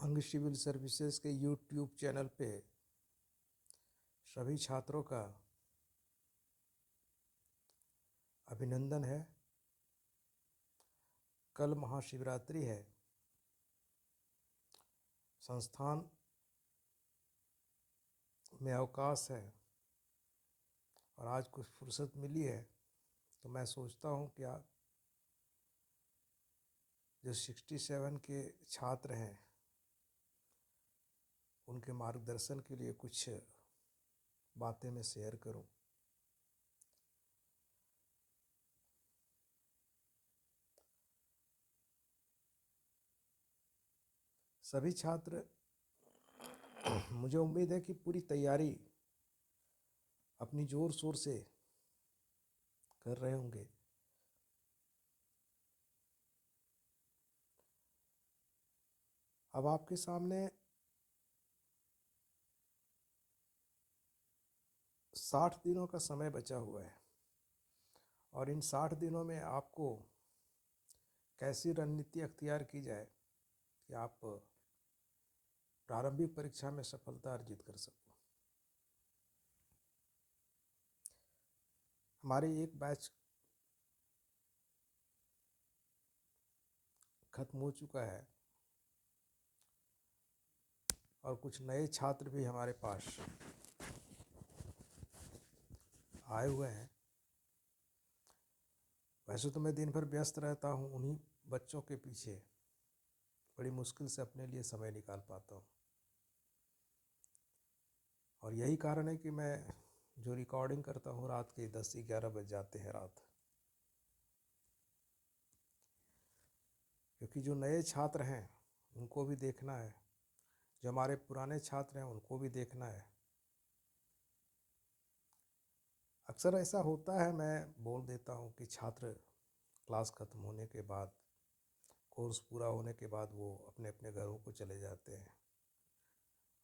अंग civil services के YouTube channel पे सभी छात्रों का अभिनंदन है। कल महाशिवरात्रि है। संस्थान में अवकाश है और आज कुछ फुर्सत मिली है, तो मैं सोचता हूँ कि जो 67 के छात्र हैं उनके मार्गदर्शन के लिए कुछ बातें मैं शेयर करूं। सभी छात्र मुझे उम्मीद है कि पूरी तैयारी अपनी जोर शोर से कर रहे होंगे। अब आपके सामने 60 दिनों का समय बचा हुआ है और इन 60 दिनों में आपको कैसी रणनीति अख्तियार की जाए कि आप प्रारंभिक परीक्षा में सफलता अर्जित कर सको। हमारे एक बैच खत्म हो चुका है और कुछ नए छात्र भी हमारे पास आए हुए हैं। वैसे तो मैं दिन भर व्यस्त रहता हूँ, उन्हीं बच्चों के पीछे बड़ी मुश्किल से अपने लिए समय निकाल पाता हूँ और यही कारण है कि मैं जो रिकॉर्डिंग करता हूँ रात के 10 से 11 बज जाते हैं रात, क्योंकि जो नए छात्र हैं उनको भी देखना है, जो हमारे पुराने छात्र हैं उनको भी देखना है। अक्सर ऐसा होता है, मैं बोल देता हूँ कि छात्र क्लास ख़त्म होने के बाद, कोर्स पूरा होने के बाद वो अपने अपने घरों को चले जाते हैं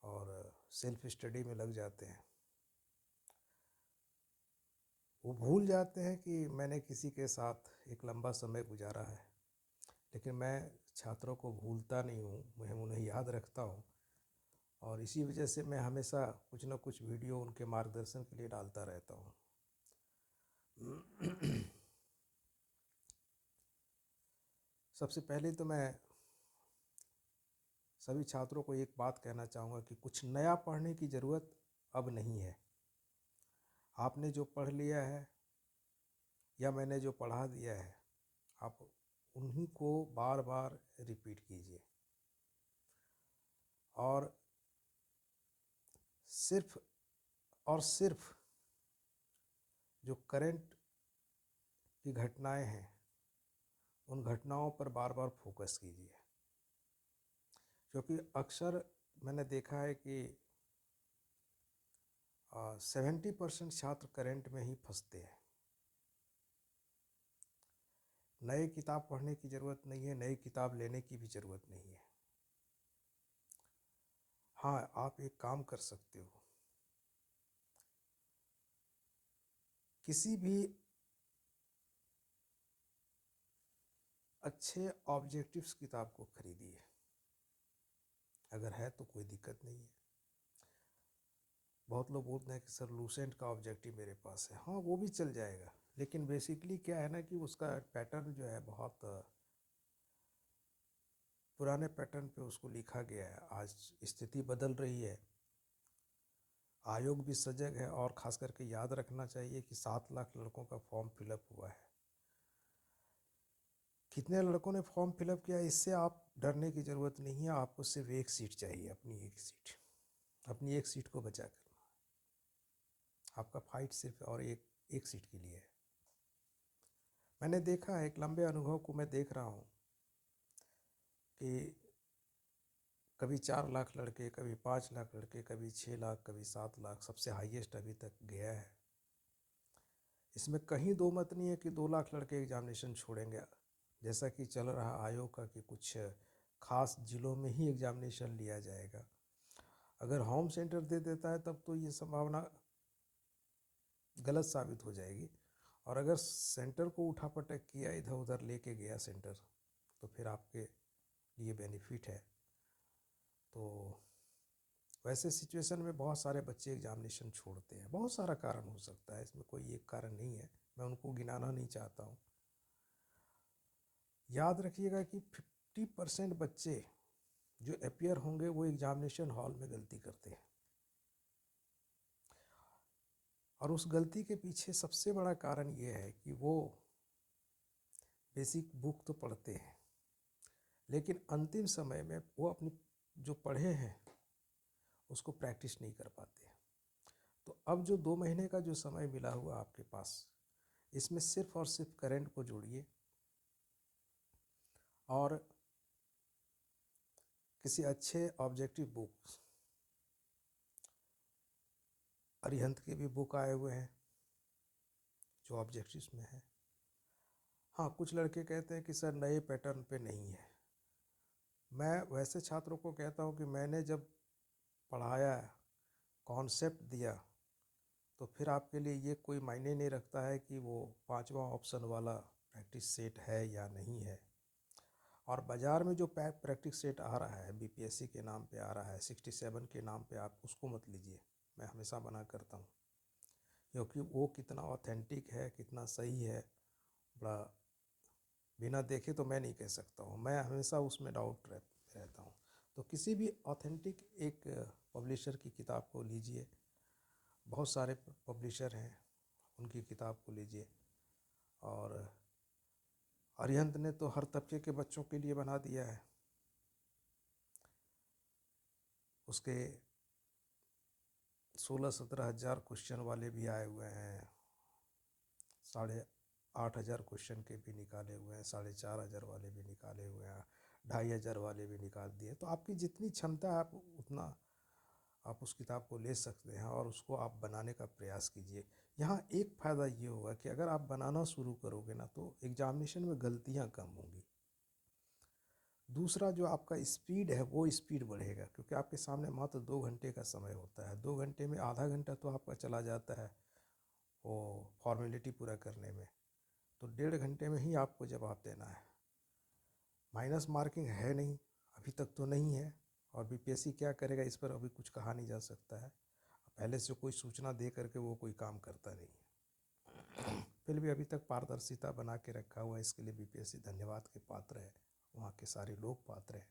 और सेल्फ स्टडी में लग जाते हैं। वो भूल जाते हैं कि मैंने किसी के साथ एक लंबा समय गुजारा है, लेकिन मैं छात्रों को भूलता नहीं हूँ, मैं उन्हें याद रखता हूँ और इसी वजह से मैं हमेशा कुछ न कुछ वीडियो उनके मार्गदर्शन के लिए डालता रहता हूँ। सबसे पहले तो मैं सभी छात्रों को एक बात कहना चाहूँगा कि कुछ नया पढ़ने की ज़रूरत अब नहीं है। आपने जो पढ़ लिया है या मैंने जो पढ़ा दिया है, आप उन्हीं को बार बार रिपीट कीजिए और सिर्फ और सिर्फ जो करंट की घटनाएं हैं उन घटनाओं पर बार बार फोकस कीजिए, क्योंकि अक्सर मैंने देखा है कि 70% छात्र करंट में ही फंसते हैं। नए किताब पढ़ने की ज़रूरत नहीं है, नई किताब लेने की भी ज़रूरत नहीं है। हाँ, आप एक काम कर सकते हो, किसी भी अच्छे ऑब्जेक्टिव्स किताब को खरीदिए। अगर है तो कोई दिक्कत नहीं है। बहुत लोग बोलते हैं कि सर लूसेंट का ऑब्जेक्टिव मेरे पास है। हाँ, वो भी चल जाएगा, लेकिन बेसिकली क्या है ना कि उसका पैटर्न जो है बहुत पुराने पैटर्न पे उसको लिखा गया है। आज स्थिति बदल रही है, आयोग भी सजग है और ख़ास करके याद रखना चाहिए कि 7 लाख लड़कों का फॉर्म फिलअप हुआ है। कितने लड़कों ने फॉर्म फिलअप किया इससे आप डरने की ज़रूरत नहीं है। आपको सिर्फ एक सीट चाहिए, अपनी एक सीट को बचा कर। आपका फाइट सिर्फ और एक सीट के लिए है। मैंने देखा है, एक लंबे अनुभव को मैं देख रहा हूँ कि कभी 4 लाख लड़के, कभी 5 लाख लड़के, कभी 6 लाख, कभी 7 लाख, सबसे हाईएस्ट अभी तक गया है। इसमें कहीं दो मत नहीं है कि 2 लाख लड़के एग्जामिनेशन छोड़ेंगे, जैसा कि चल रहा आयोग का कि कुछ खास ज़िलों में ही एग्जामिनेशन लिया जाएगा। अगर होम सेंटर दे देता है तब तो ये संभावना गलत साबित हो जाएगी, और अगर सेंटर को उठापटक किया, इधर उधर लेके गया सेंटर, तो फिर आपके लिए बेनिफिट है। तो वैसे सिचुएशन में बहुत सारे बच्चे एग्जामिनेशन छोड़ते हैं। बहुत सारा कारण हो सकता है, इसमें कोई एक कारण नहीं है, मैं उनको गिनाना नहीं चाहता हूँ। याद रखिएगा कि 50% बच्चे जो अपीयर होंगे वो एग्जामिनेशन हॉल में गलती करते हैं, और उस गलती के पीछे सबसे बड़ा कारण ये है कि वो बेसिक बुक तो पढ़ते हैं, लेकिन अंतिम समय में वो अपनी जो पढ़े हैं उसको प्रैक्टिस नहीं कर पाते। तो अब जो 2 महीने का जो समय मिला हुआ आपके पास, इसमें सिर्फ और सिर्फ करंट को जोड़िए और किसी अच्छे ऑब्जेक्टिव बुक, अरिहंत के भी बुक आए हुए हैं जो ऑब्जेक्टिव्स में है। हाँ, कुछ लड़के कहते हैं कि सर नए पैटर्न पे नहीं है। मैं वैसे छात्रों को कहता हूँ कि मैंने जब पढ़ाया, कॉन्सेप्ट दिया, तो फिर आपके लिए ये कोई मायने नहीं रखता है कि वो 5वां ऑप्शन वाला प्रैक्टिस सेट है या नहीं है। और बाज़ार में जो प्रैक्टिस सेट आ रहा है, बीपीएससी के नाम पे आ रहा है, 67 के नाम पे, आप उसको मत लीजिए, मैं हमेशा मना करता हूँ, क्योंकि वो कितना ऑथेंटिक है, कितना सही है, बड़ा बिना देखे तो मैं नहीं कह सकता हूँ, मैं हमेशा उसमें डाउट रहता हूँ। तो किसी भी ऑथेंटिक एक पब्लिशर की किताब को लीजिए, बहुत सारे पब्लिशर हैं, उनकी किताब को लीजिए। और अरिहंत ने तो हर तबके के बच्चों के लिए बना दिया है, उसके 16-17 हज़ार क्वेश्चन वाले भी आए हुए हैं, 8,500 क्वेश्चन के भी निकाले हुए हैं, 4,500 वाले भी निकाले हुए हैं, 2,500 वाले भी निकाल दिए। तो आपकी जितनी क्षमता है आप उतना आप उस किताब को ले सकते हैं और उसको आप बनाने का प्रयास कीजिए। यहाँ एक फ़ायदा ये होगा कि अगर आप बनाना शुरू करोगे ना, तो एग्जामिनेशन में गलतियाँ कम होंगी। दूसरा, जो आपका स्पीड है वो स्पीड बढ़ेगा, क्योंकि आपके सामने मात्र 2 घंटे का समय होता है। 2 घंटे में आधा घंटा तो आपका चला जाता है वो फॉर्मेलिटी पूरा करने में, तो 1.5 घंटे में ही आपको जवाब देना है। माइनस मार्किंग है नहीं, अभी तक तो नहीं है, और बीपीएससी क्या करेगा इस पर अभी कुछ कहा नहीं जा सकता है। पहले से कोई सूचना दे करके वो कोई काम करता नहीं है। फिर भी अभी तक पारदर्शिता बना के रखा हुआ है, इसके लिए बीपीएससी धन्यवाद के पात्र है, वहाँ के सारे लोग पात्र हैं।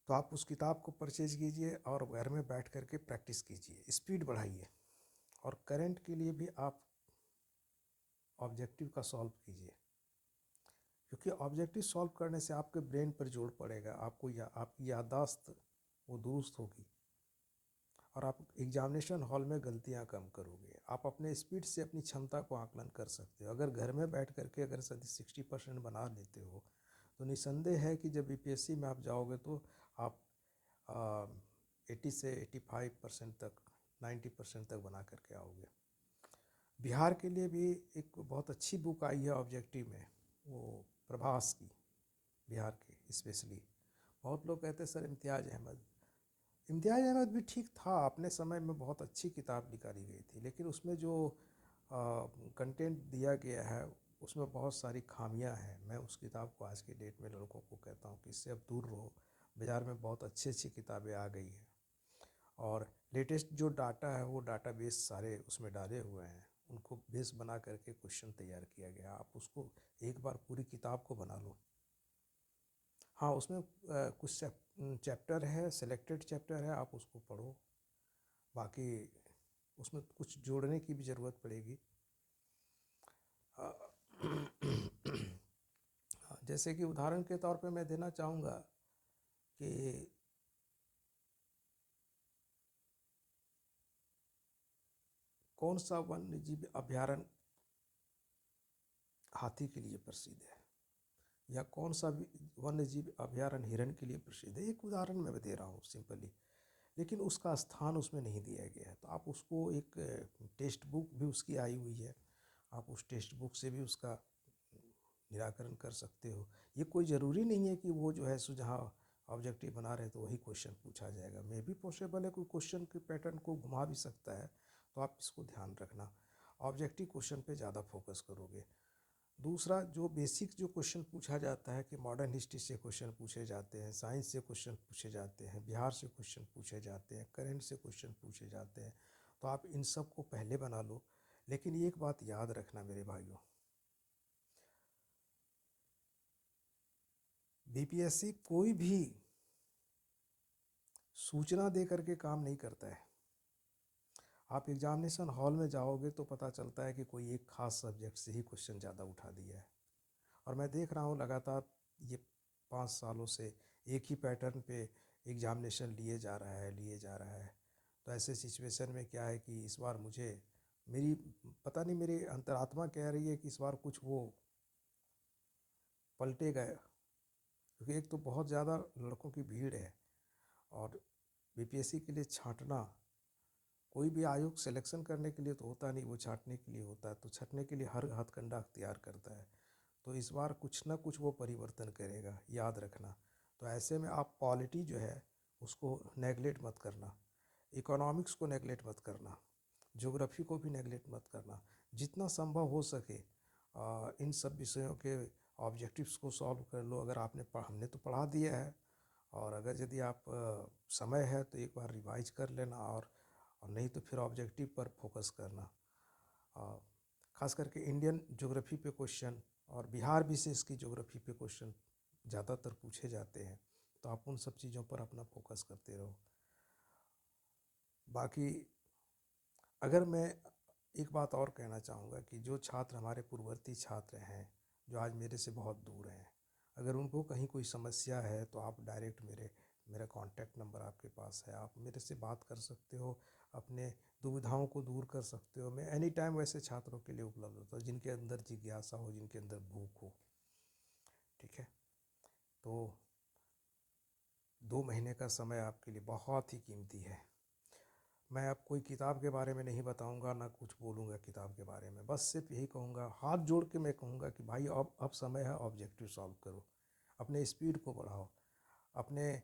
तो आप उस किताब को परचेज कीजिए और घर में बैठ करके प्रैक्टिस कीजिए, स्पीड बढ़ाइए। और करंट के लिए भी आप ऑब्जेक्टिव का सॉल्व कीजिए, क्योंकि ऑब्जेक्टिव सॉल्व करने से आपके ब्रेन पर जोर पड़ेगा, आपको आपकी याददाश्त वो दुरुस्त होगी, और आप एग्जामिनेशन हॉल में गलतियां कम करोगे। आप अपने स्पीड से अपनी क्षमता को आकलन कर सकते हो। अगर घर में बैठ करके अगर 60% बना लेते हो, तो निसंदेह है कि जब बीपीएससी में आप जाओगे तो आप 80 से 85% तक, 90% तक बना करके आओगे। बिहार के लिए भी एक बहुत अच्छी बुक आई है ऑब्जेक्टिव में, वो प्रभास की, बिहार के स्पेशली। बहुत लोग कहते हैं सर इम्तियाज़ अहमद भी ठीक था, अपने समय में बहुत अच्छी किताब निकाली गई थी, लेकिन उसमें जो कंटेंट दिया गया है उसमें बहुत सारी खामियां हैं। मैं उस किताब को आज की डेट में लड़कों को कहता हूँ कि इससे अब दूर रहो। बाज़ार में बहुत अच्छी अच्छी किताबें आ गई हैं, और लेटेस्ट जो डाटा है वो डाटाबेस सारे उसमें डाले हुए हैं, उनको बेस बना करके क्वेश्चन तैयार किया गया। आप उसको एक बार पूरी किताब को बना लो। हाँ, उसमें कुछ चैप्टर है, सेलेक्टेड चैप्टर है, आप उसको पढ़ो, बाकी उसमें कुछ जोड़ने की भी ज़रूरत पड़ेगी। जैसे कि उदाहरण के तौर पे मैं देना चाहूँगा कि कौन सा वन्य जीव अभयारण्य हाथी के लिए प्रसिद्ध है, या कौन सा वन्य जीव अभयारण्य हिरण के लिए प्रसिद्ध है। एक उदाहरण मैं दे रहा हूँ सिंपली, लेकिन उसका स्थान उसमें नहीं दिया गया है। तो आप उसको एक टेक्स्ट बुक भी उसकी आई हुई है, आप उस टेक्स्ट बुक से भी उसका निराकरण कर सकते हो। ये कोई ज़रूरी नहीं है कि वो जो है सो जहाँ ऑब्जेक्टिव बना रहे तो वही क्वेश्चन पूछा जाएगा। मे भी पॉसिबल है कोई क्वेश्चन के पैटर्न को घुमा भी सकता है, तो आप इसको ध्यान रखना। ऑब्जेक्टिव क्वेश्चन पे ज़्यादा फोकस करोगे। दूसरा, जो बेसिक जो क्वेश्चन पूछा जाता है कि मॉडर्न हिस्ट्री से क्वेश्चन पूछे जाते हैं, साइंस से क्वेश्चन पूछे जाते हैं, बिहार से क्वेश्चन पूछे जाते हैं, करंट से क्वेश्चन पूछे जाते हैं, तो आप इन सब को पहले बना लो। लेकिन एक बात याद रखना मेरे भाइयों, बीपीएससी कोई भी सूचना दे करके काम नहीं करता है। आप एग्जामिनेशन हॉल में जाओगे तो पता चलता है कि कोई एक खास सब्जेक्ट से ही क्वेश्चन ज़्यादा उठा दिया है। और मैं देख रहा हूँ लगातार ये 5 सालों से एक ही पैटर्न पे एग्जामिनेशन लिए जा रहा है। तो ऐसे सिचुएशन में क्या है कि इस बार मुझे मेरी पता नहीं, मेरी अंतरात्मा कह रही है कि इस बार कुछ वो पलटेगा, क्योंकि एक तो बहुत ज़्यादा लड़कों की भीड़ है, और बीपीएससी के लिए छांटना, कोई भी आयोग सिलेक्शन करने के लिए तो होता नहीं, वो छांटने के लिए होता है। तो छांटने के लिए हर हथकंडा अख्तियार करता है। तो इस बार कुछ ना कुछ वो परिवर्तन करेगा, याद रखना। तो ऐसे में आप पॉलिटी जो है उसको नेगलेक्ट मत करना, इकोनॉमिक्स को नेगलेक्ट मत करना, ज्योग्राफी को भी नेगलेक्ट मत करना। जितना संभव हो सके इन सब विषयों के ऑब्जेक्टिव्स को सॉल्व कर लो। अगर हमने तो पढ़ा दिया है, और अगर यदि आप समय है तो एक बार रिवाइज कर लेना, और नहीं तो फिर ऑब्जेक्टिव पर फोकस करना। ख़ास करके इंडियन ज्योग्राफी पे क्वेश्चन और बिहार विशेष की ज्योग्राफी पे क्वेश्चन ज़्यादातर पूछे जाते हैं, तो आप उन सब चीज़ों पर अपना फोकस करते रहो। बाकी अगर मैं एक बात और कहना चाहूँगा कि जो छात्र हमारे पूर्ववर्ती छात्र हैं, जो आज मेरे से बहुत दूर हैं, अगर उनको कहीं कोई समस्या है तो आप डायरेक्ट मेरा कॉन्टैक्ट नंबर आपके पास है, आप मेरे से बात कर सकते हो, अपने दुविधाओं को दूर कर सकते हो। मैं एनी टाइम वैसे छात्रों के लिए उपलब्ध होता हूँ जिनके अंदर जिज्ञासा हो, जिनके अंदर भूख हो। ठीक है, तो 2 महीने का समय आपके लिए बहुत ही कीमती है। मैं अब कोई किताब के बारे में नहीं बताऊंगा, ना कुछ बोलूँगा किताब के बारे में, बस सिर्फ यही कहूँगा, हाथ जोड़ के मैं कहूँगा कि भाई अब समय है ऑब्जेक्टिव सॉल्व करो, अपने स्पीड को बढ़ाओ, अपने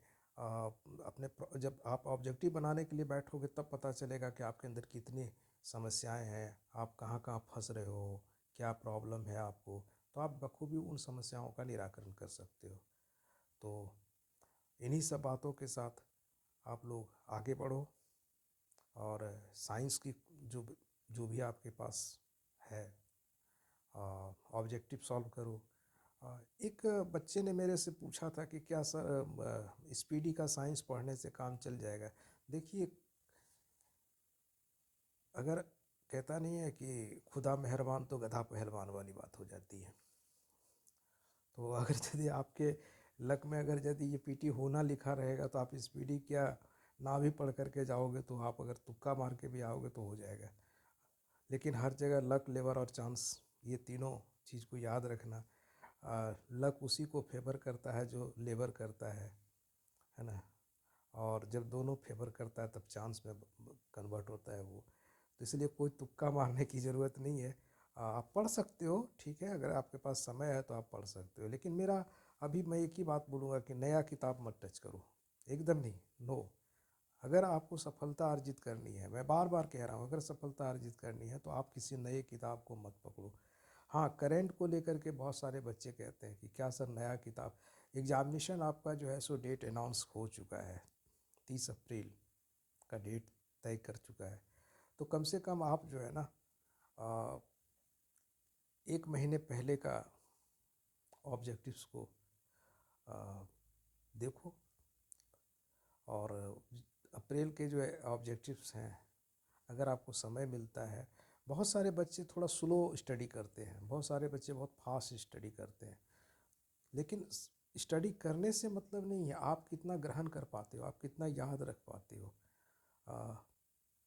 जब आप ऑब्जेक्टिव बनाने के लिए बैठोगे तब पता चलेगा कि आपके अंदर कितनी समस्याएं हैं, आप कहाँ कहाँ फंस रहे हो, क्या प्रॉब्लम है आपको, तो आप बखूबी उन समस्याओं का निराकरण कर सकते हो। तो इन्हीं सब बातों के साथ आप लोग आगे बढ़ो, और साइंस की जो जो भी आपके पास है ऑब्जेक्टिव सॉल्व करो। एक बच्चे ने मेरे से पूछा था कि क्या सर स्पीडी का साइंस पढ़ने से काम चल जाएगा। देखिए, अगर कहता नहीं है कि खुदा मेहरबान तो गधा पहलवान वाली बात हो जाती है। तो अगर यदि आपके लक में अगर यदि ये पीटी होना लिखा रहेगा तो आप स्पीडी क्या ना भी पढ़ करके जाओगे, तो आप अगर तुक्का मार के भी आओगे तो हो जाएगा। लेकिन हर जगह लक, लेबर और चांस, ये तीनों चीज़ को याद रखना। लक उसी को फेवर करता है जो लेबर करता है ना। और जब दोनों फेवर करता है तब चांस में कन्वर्ट होता है वो। तो इसलिए कोई तुक्का मारने की ज़रूरत नहीं है। आप पढ़ सकते हो, ठीक है, अगर आपके पास समय है तो आप पढ़ सकते हो। लेकिन मेरा अभी मैं एक ही बात बोलूँगा कि नया किताब मत टच करो, एकदम नहीं, नो। अगर आपको सफलता अर्जित करनी है, मैं बार बार कह रहा हूँ, अगर सफलता अर्जित करनी है तो आप किसी नए किताब को मत पकड़ो। हाँ, करंट को लेकर के बहुत सारे बच्चे कहते हैं कि क्या सर नया किताब, एग्जामिनेशन आपका जो है सो डेट अनाउंस हो चुका है, 30 अप्रैल का डेट तय कर चुका है। तो कम से कम आप जो है ना 1 महीने पहले का ऑब्जेक्टिव्स को देखो, और अप्रैल के जो है ऑब्जेक्टिव्स हैं, अगर आपको समय मिलता है, बहुत सारे बच्चे थोड़ा स्लो स्टडी करते हैं, बहुत सारे बच्चे बहुत फास्ट स्टडी करते हैं। लेकिन स्टडी करने से मतलब नहीं है, आप कितना ग्रहण कर पाते हो, आप कितना याद रख पाते हो,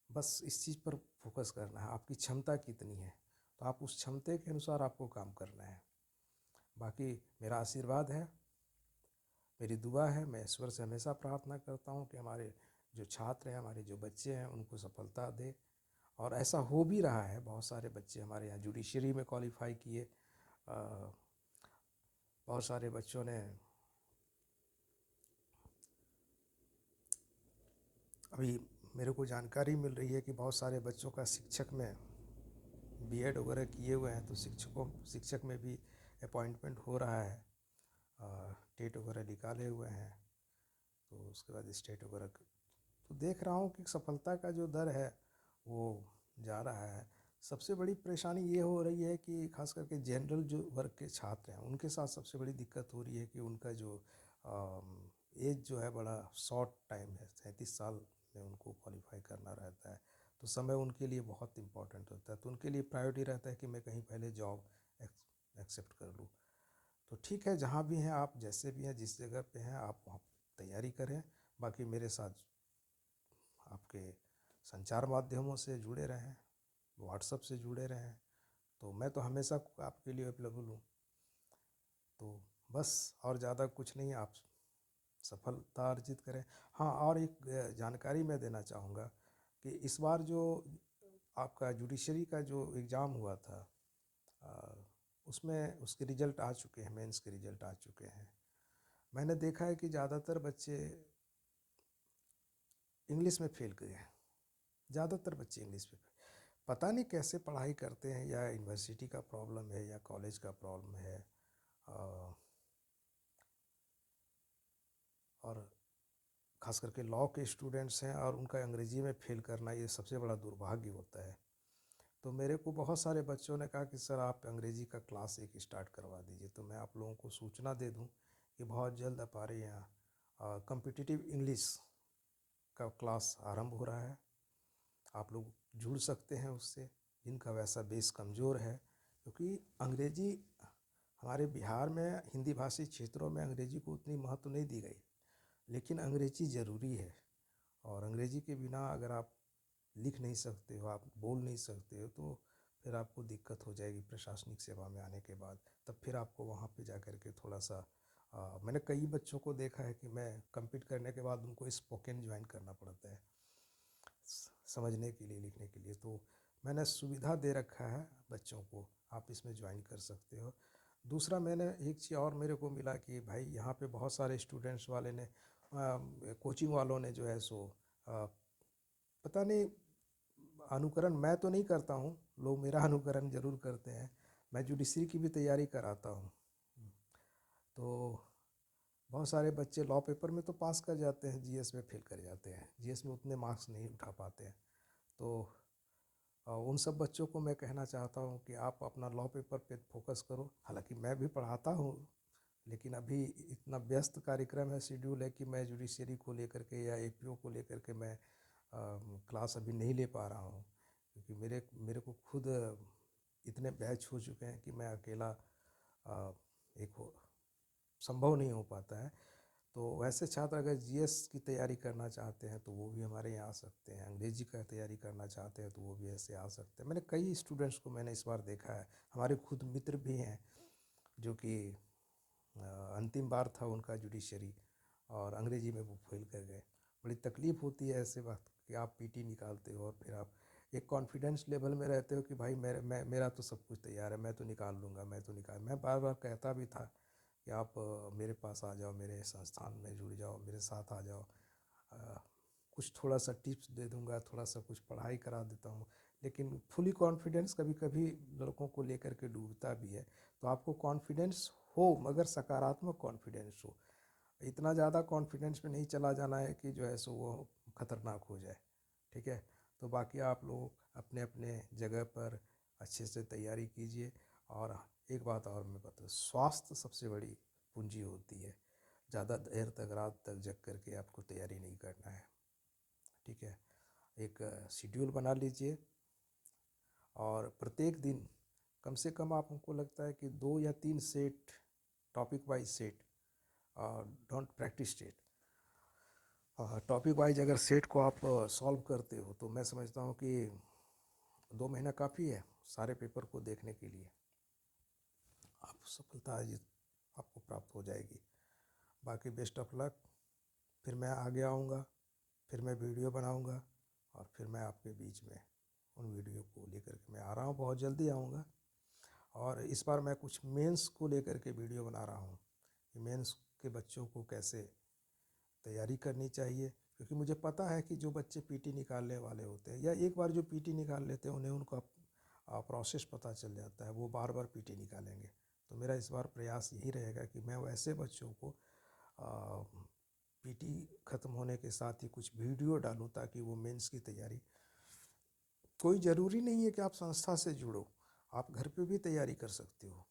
बस इस चीज़ पर फोकस करना है, आपकी क्षमता कितनी है, तो आप उस क्षमता के अनुसार आपको काम करना है। बाकी मेरा आशीर्वाद है, मेरी दुआ है, मैं ईश्वर से हमेशा प्रार्थना करता हूँ कि हमारे जो छात्र हैं, हमारे जो बच्चे हैं, उनको सफलता दे। और ऐसा हो भी रहा है, बहुत सारे बच्चे हमारे यहाँ जुडिशरी में क्वालिफाई किए, बहुत सारे बच्चों ने अभी, मेरे को जानकारी मिल रही है कि बहुत सारे बच्चों का शिक्षक में बीएड वगैरह किए हुए हैं तो शिक्षक में भी अपॉइंटमेंट हो रहा है, टेट वगैरह निकाले हुए हैं, तो उसके बाद स्टेट वगैरह तो देख रहा हूँ कि सफलता का जो दर है वो जा रहा है। सबसे बड़ी परेशानी ये हो रही है कि खास करके जनरल जो वर्ग के छात्र हैं उनके साथ सबसे बड़ी दिक्कत हो रही है कि उनका जो एज जो है बड़ा शॉर्ट टाइम है, 37 साल में उनको क्वालिफाई करना रहता है, तो समय उनके लिए बहुत इम्पोर्टेंट होता है, तो उनके लिए प्रायोरिटी रहता है कि मैं कहीं पहले जॉब एक्सेप्ट कर लूँ। तो ठीक है, जहाँ भी हैं आप, जैसे भी हैं, जिस जगह पे हैं आप वहाँ तैयारी करें, बाकी मेरे साथ आपके संचार माध्यमों से जुड़े रहें, व्हाट्सएप से जुड़े रहें, तो मैं तो हमेशा आपके लिए अवेलेबल हूँ। तो बस और ज़्यादा कुछ नहीं, आप सफलता अर्जित करें। हाँ, और एक जानकारी मैं देना चाहूँगा कि इस बार जो आपका जुडिशरी का जो एग्ज़ाम हुआ था, उसमें उसके रिज़ल्ट आ चुके हैं, मेंस के रिज़ल्ट आ चुके हैं। मैंने देखा है कि ज़्यादातर बच्चे इंग्लिश में फेल गए हैं, ज़्यादातर बच्चे इंग्लिश में। पता नहीं कैसे पढ़ाई करते हैं, या यूनिवर्सिटी का प्रॉब्लम है या कॉलेज का प्रॉब्लम है, और ख़ास करके लॉ के स्टूडेंट्स हैं और उनका अंग्रेज़ी में फ़ेल करना ये सबसे बड़ा दुर्भाग्य होता है। तो मेरे को बहुत सारे बच्चों ने कहा कि सर आप अंग्रेज़ी का क्लास एक स्टार्ट करवा दीजिए, तो मैं आप लोगों को सूचना दे दूं कि बहुत जल्द हमारे यहाँ कॉम्पिटिटिव इंग्लिश का क्लास आरंभ हो रहा है। आप लोग जुड़ सकते हैं उससे, जिनका वैसा बेस कमज़ोर है, क्योंकि अंग्रेज़ी हमारे बिहार में हिंदी भाषी क्षेत्रों में अंग्रेज़ी को उतनी महत्व नहीं दी गई, लेकिन अंग्रेज़ी ज़रूरी है। और अंग्रेज़ी के बिना अगर आप लिख नहीं सकते हो, आप बोल नहीं सकते हो, तो फिर आपको दिक्कत हो जाएगी प्रशासनिक सेवा में आने के बाद। तब फिर आपको वहाँ पे जा कर के थोड़ा सा मैंने कई बच्चों को देखा है कि मैं कम्पीट करने के बाद उनको स्पोकन ज्वाइन करना पड़ता है समझने के लिए, लिखने के लिए। तो मैंने सुविधा दे रखा है बच्चों को, आप इसमें ज्वाइन कर सकते हो। दूसरा, मैंने एक चीज़ और मेरे को मिला कि भाई यहाँ पे बहुत सारे स्टूडेंट्स वाले ने कोचिंग वालों ने जो है सो पता नहीं, अनुकरण मैं तो नहीं करता हूँ, लोग मेरा अनुकरण ज़रूर करते हैं। मैं जुडिशरी की भी तैयारी कराता हूँ, तो बहुत सारे बच्चे लॉ पेपर में तो पास कर जाते हैं, जीएस में फेल कर जाते हैं, जीएस में उतने मार्क्स नहीं उठा पाते हैं। तो उन सब बच्चों को मैं कहना चाहता हूँ कि आप अपना लॉ पेपर पे फोकस करो। हालांकि मैं भी पढ़ाता हूँ, लेकिन अभी इतना व्यस्त कार्यक्रम है, शेड्यूल है कि मैं जुडिशरी को लेकर के या एपीओ को लेकर के मैं क्लास अभी नहीं ले पा रहा हूँ, क्योंकि मेरे को खुद इतने बैच हो चुके हैं कि मैं अकेला संभव नहीं हो पाता है। तो वैसे छात्र अगर जीएस की तैयारी करना चाहते हैं तो वो भी हमारे यहाँ आ सकते हैं, अंग्रेजी का तैयारी करना चाहते हैं तो वो भी ऐसे आ सकते हैं। मैंने कई स्टूडेंट्स को मैंने इस बार देखा है, हमारे खुद मित्र भी हैं जो कि अंतिम बार था उनका जुडिशरी, और अंग्रेजी में वो फेल कर गए। बड़ी तकलीफ़ होती है ऐसे वक्त कि आप पीटी निकालते हो और फिर आप एक कॉन्फिडेंस लेवल में रहते हो कि भाई मेरा तो सब कुछ तैयार है, मैं तो निकाल लूँगा, मैं बार बार कहता भी था कि आप मेरे पास आ जाओ, मेरे संस्थान में जुड़ जाओ, मेरे साथ आ जाओ, कुछ थोड़ा सा टिप्स दे दूंगा, थोड़ा सा कुछ पढ़ाई करा देता हूँ। लेकिन फुली कॉन्फिडेंस कभी कभी लड़कों को लेकर के डूबता भी है। तो आपको कॉन्फिडेंस हो, मगर सकारात्मक कॉन्फिडेंस हो, इतना ज़्यादा कॉन्फिडेंस में नहीं चला जाना है कि जो है सो वो खतरनाक हो जाए। ठीक है, तो बाकी आप लोग अपने अपने जगह पर अच्छे से तैयारी कीजिए। और एक बात और मैं बता, स्वास्थ्य सबसे बड़ी पूंजी होती है, ज़्यादा देर तक रात तक जग करके आपको तैयारी नहीं करना है। ठीक है, एक शेड्यूल बना लीजिए, और प्रत्येक दिन कम से कम आप, हमको लगता है कि 2 या 3 set, topic wise set, don't practice set, topic wise अगर सेट को आप सॉल्व करते हो तो मैं समझता हूँ कि 2 महीना काफ़ी है सारे पेपर को देखने के लिए। आप सफलता आपको प्राप्त हो जाएगी। बाकी बेस्ट ऑफ लक। फिर मैं आगे आऊँगा, फिर मैं वीडियो बनाऊँगा, और फिर मैं आपके बीच में उन वीडियो को लेकर के मैं आ रहा हूँ, बहुत जल्दी आऊँगा। और इस बार मैं कुछ मेंस को लेकर के वीडियो बना रहा हूँ कि मेंस के बच्चों को कैसे तैयारी करनी चाहिए, क्योंकि मुझे पता है कि जो बच्चे पीटी निकालने वाले होते हैं या एक बार जो पीटी निकाल लेते हैं उन्हें उनको प्रोसेस पता चल जाता है, वो बार बार पीटी निकालेंगे। तो मेरा इस बार प्रयास यही रहेगा कि मैं वैसे बच्चों को पीटी ख़त्म होने के साथ ही कुछ वीडियो डालूं ताकि वो मेंस की तैयारी, कोई ज़रूरी नहीं है कि आप संस्था से जुड़ो, आप घर पे भी तैयारी कर सकते हो।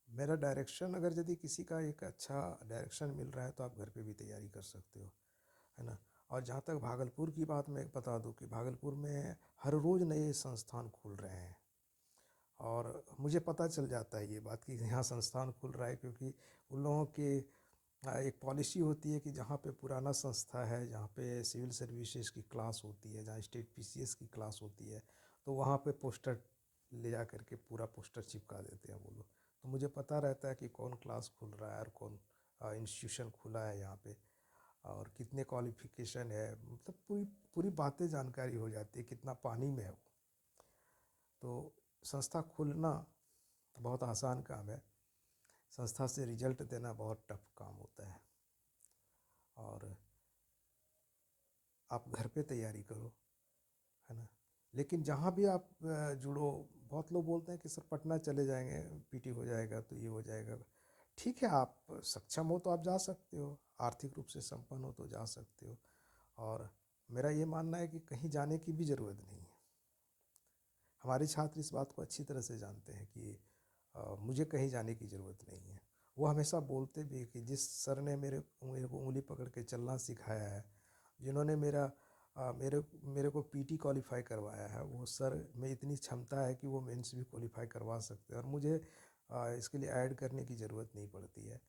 मेरा डायरेक्शन अगर यदि किसी का एक अच्छा डायरेक्शन मिल रहा है तो आप घर पे भी तैयारी कर सकते हो, है ना। और जहाँ तक भागलपुर की बात मैं बता दूं कि भागलपुर में हर रोज़ नए संस्थान खुल रहे हैं, और मुझे पता चल जाता है ये बात कि यहाँ संस्थान खुल रहा है, क्योंकि उन लोगों के एक पॉलिसी होती है कि जहाँ पे पुराना संस्था है, जहाँ पे सिविल सर्विसेज की क्लास होती है, जहाँ स्टेट पीसीएस की क्लास होती है, तो वहाँ पे पोस्टर ले जा करके पूरा पोस्टर चिपका देते हैं वो लोग। तो मुझे पता रहता है कि कौन क्लास खुल रहा है और कौन इंस्टीट्यूशन खुला है यहाँ पे, और कितने क्वालिफिकेशन है, मतलब पूरी पूरी बातें जानकारी हो जाती है, कितना पानी में है वो। तो संस्था खुलना बहुत आसान काम है, संस्था से रिजल्ट देना बहुत टफ काम होता है। और आप घर पे तैयारी करो, है ना। लेकिन जहाँ भी आप जुड़ो, बहुत लोग बोलते हैं कि सर पटना चले जाएंगे, पीटी हो जाएगा तो ये हो जाएगा। ठीक है, आप सक्षम हो तो आप जा सकते हो, आर्थिक रूप से संपन्न हो तो जा सकते हो। और मेरा ये मानना है कि कहीं जाने की भी ज़रूरत नहीं है। हमारे छात्र इस बात को अच्छी तरह से जानते हैं कि मुझे कहीं जाने की ज़रूरत नहीं है। वो हमेशा बोलते भी कि जिस सर ने मेरे मेरे को उंगली पकड़ के चलना सिखाया है, जिन्होंने मेरे को पीटी क्वालिफाई करवाया है, वो सर में इतनी क्षमता है कि वो मेंस भी क्वालिफाई करवा सकते हैं, और मुझे इसके लिए ऐड करने की ज़रूरत नहीं पड़ती है।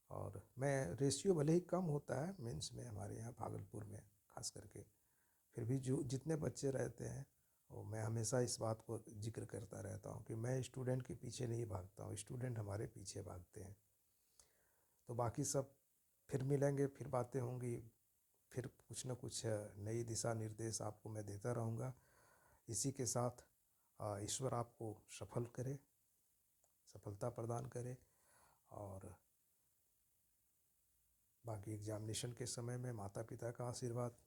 और मैं रेशियो भले ही कम होता है मेंस में हमारे यहाँ भागलपुर में खास करके, फिर भी जो जितने बच्चे रहते हैं, और मैं हमेशा इस बात को जिक्र करता रहता हूँ कि मैं स्टूडेंट के पीछे नहीं भागता हूँ, स्टूडेंट हमारे पीछे भागते हैं। तो बाकी सब फिर मिलेंगे, फिर बातें होंगी, फिर कुछ न कुछ नई दिशा निर्देश आपको मैं देता रहूँगा। इसी के साथ ईश्वर आपको सफल करे, सफलता प्रदान करे। और बाकी एग्ज़ामिनेशन के समय में माता पिता का आशीर्वाद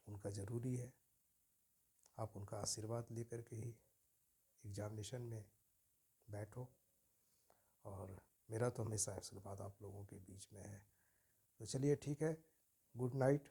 उनका ज़रूरी है, आप उनका आशीर्वाद लेकर के ही एग्ज़ामिनेशन में बैठो। और मेरा तो हमेशा आशीर्वाद आप लोगों के बीच में है। तो चलिए ठीक है, गुड नाइट।